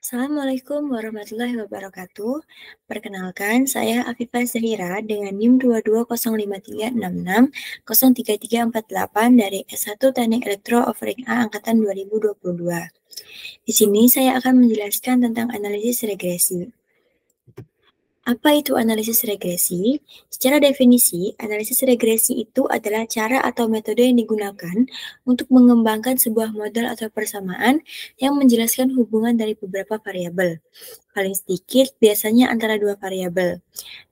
Assalamualaikum warahmatullahi wabarakatuh. Perkenalkan, saya Afifah Zahira dengan NIM 220536603348 dari S1 Teknik Elektro Offering A Angkatan 2022. Di sini saya akan menjelaskan tentang analisis regresi. Apa itu analisis regresi? Secara definisi, analisis regresi itu adalah cara atau metode yang digunakan untuk mengembangkan sebuah model atau persamaan yang menjelaskan hubungan dari beberapa variabel. Paling sedikit biasanya antara dua variabel.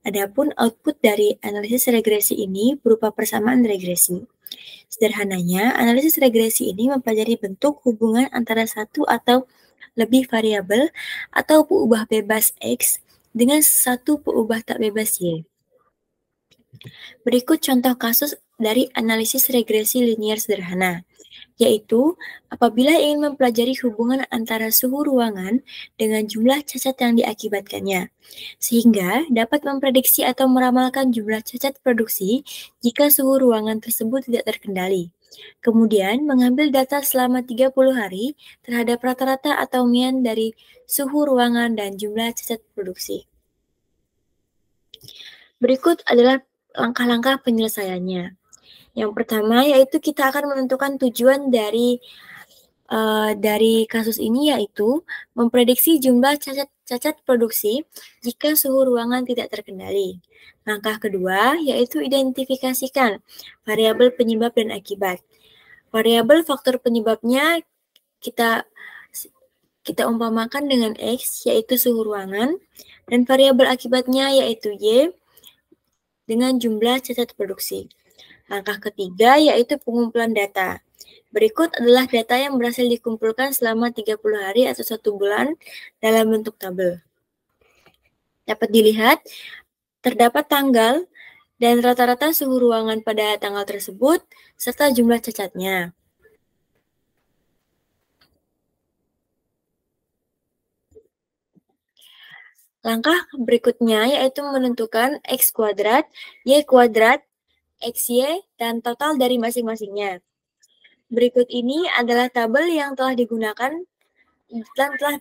Adapun output dari analisis regresi ini berupa persamaan regresi. Sederhananya, analisis regresi ini mempelajari bentuk hubungan antara satu atau lebih variabel atau peubah bebas X dengan satu peubah tak bebas Y. Berikut contoh kasus dari analisis regresi linier sederhana, yaitu apabila ingin mempelajari hubungan antara suhu ruangan dengan jumlah cacat yang diakibatkannya, sehingga dapat memprediksi atau meramalkan jumlah cacat produksi jika suhu ruangan tersebut tidak terkendali. Kemudian, mengambil data selama 30 hari terhadap rata-rata atau median dari suhu ruangan dan jumlah cacat produksi. Berikut adalah langkah-langkah penyelesaiannya. Yang pertama yaitu kita akan menentukan tujuan dari kasus ini, yaitu memprediksi jumlah cacat produksi jika suhu ruangan tidak terkendali. Langkah kedua yaitu identifikasikan variabel penyebab dan akibat. Variabel faktor penyebabnya kita umpamakan dengan X, yaitu suhu ruangan, dan variabel akibatnya yaitu Y dengan jumlah cacat produksi. Langkah ketiga yaitu pengumpulan data. Berikut adalah data yang berhasil dikumpulkan selama 30 hari atau 1 bulan dalam bentuk tabel. Dapat dilihat, terdapat tanggal dan rata-rata suhu ruangan pada tanggal tersebut, serta jumlah cacatnya. Langkah berikutnya yaitu menentukan X kuadrat, Y kuadrat, XY, dan total dari masing-masingnya. Berikut ini adalah tabel yang telah digunakan dan telah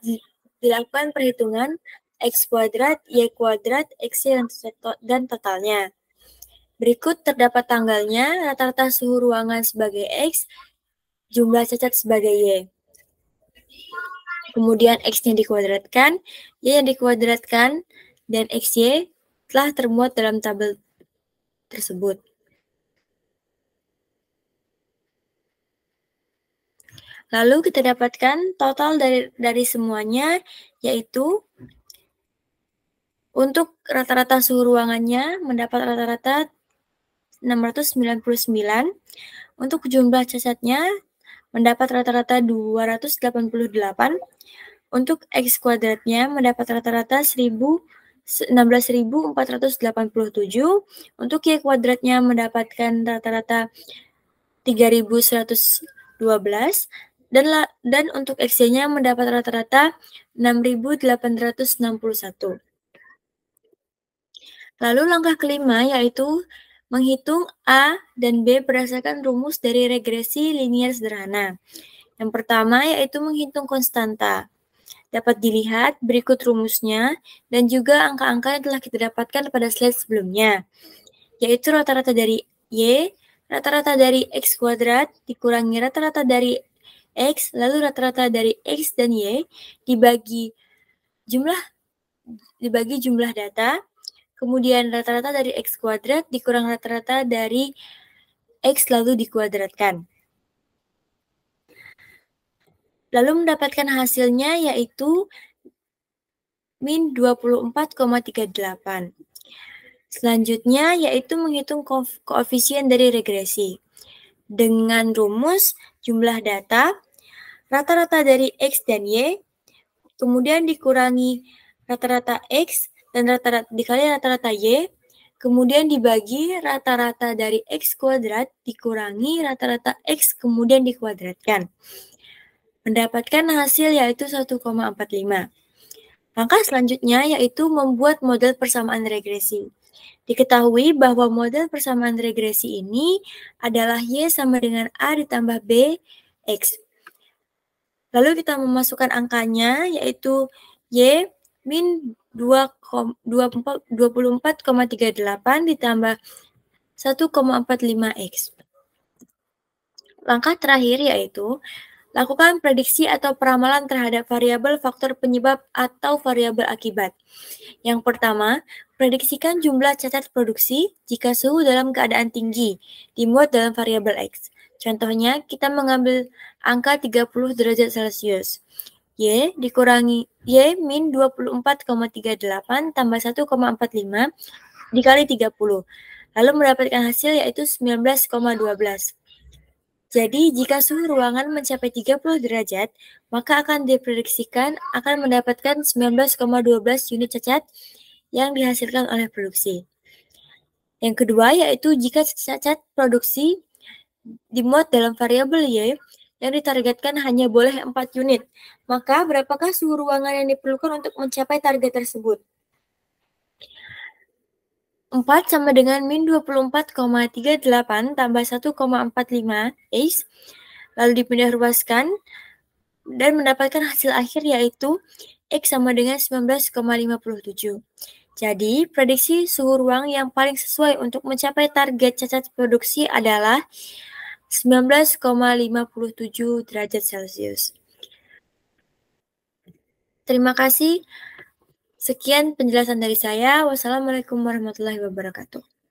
dilakukan perhitungan X kuadrat, Y kuadrat, XY, dan totalnya. Berikut terdapat tanggalnya, rata-rata suhu ruangan sebagai X, jumlah cacat sebagai Y. Kemudian X-nya dikuadratkan, Y-nya dikuadratkan, dan XY telah termuat dalam tabel tersebut. Lalu kita dapatkan total dari semuanya, yaitu untuk rata-rata suhu ruangannya mendapat rata-rata 699, untuk jumlah cacatnya mendapat rata-rata 288, untuk X kuadratnya mendapat rata-rata 16.487, untuk Y kuadratnya mendapatkan rata-rata 3.112, dan untuk X-nya mendapat rata-rata 6.861. Lalu langkah kelima yaitu menghitung A dan B berdasarkan rumus dari regresi linier sederhana. Yang pertama yaitu menghitung konstanta. Dapat dilihat berikut rumusnya dan juga angka-angka yang telah kita dapatkan pada slide sebelumnya, yaitu rata-rata dari Y, rata-rata dari X kuadrat dikurangi rata-rata dari X, lalu rata-rata dari X dan Y dibagi jumlah data, kemudian rata-rata dari X kuadrat dikurang rata-rata dari X lalu dikuadratkan. Lalu mendapatkan hasilnya yaitu min 24,38. Selanjutnya yaitu menghitung koefisien dari regresi. Dengan rumus jumlah data, rata-rata dari X dan Y, kemudian dikurangi rata-rata X dan dikali rata-rata Y, kemudian dibagi rata-rata dari X kuadrat dikurangi rata-rata X kemudian dikuadratkan. Mendapatkan hasil yaitu 1,45. Langkah selanjutnya yaitu membuat model persamaan regresi. Diketahui bahwa model persamaan regresi ini adalah Y sama dengan A ditambah B, X. Lalu kita memasukkan angkanya, yaitu Y min 24,38 ditambah 1,45X. Langkah terakhir yaitu lakukan prediksi atau peramalan terhadap variabel faktor penyebab atau variabel akibat. Yang pertama, prediksikan jumlah cacat produksi jika suhu dalam keadaan tinggi dimuat dalam variabel X. Contohnya, kita mengambil angka 30 derajat Celcius. Y dikurangi Y min 24,38 tambah 1,45 dikali 30. Lalu mendapatkan hasil yaitu 19,12. Jadi, jika suhu ruangan mencapai 30 derajat, maka akan diprediksikan akan mendapatkan 19,12 unit cacat yang dihasilkan oleh produksi. Yang kedua, yaitu jika cacat produksi dimuat dalam variabel Y yang ditargetkan hanya boleh 4 unit, maka berapakah suhu ruangan yang diperlukan untuk mencapai target tersebut? 4 sama dengan min 24,38 tambah 1,45 X, lalu dipindah ruaskan, dan mendapatkan hasil akhir yaitu X sama dengan 19,57. Jadi, prediksi suhu ruang yang paling sesuai untuk mencapai target cacat produksi adalah 19,57 derajat Celcius. Terima kasih. Sekian penjelasan dari saya. Wassalamualaikum warahmatullahi wabarakatuh.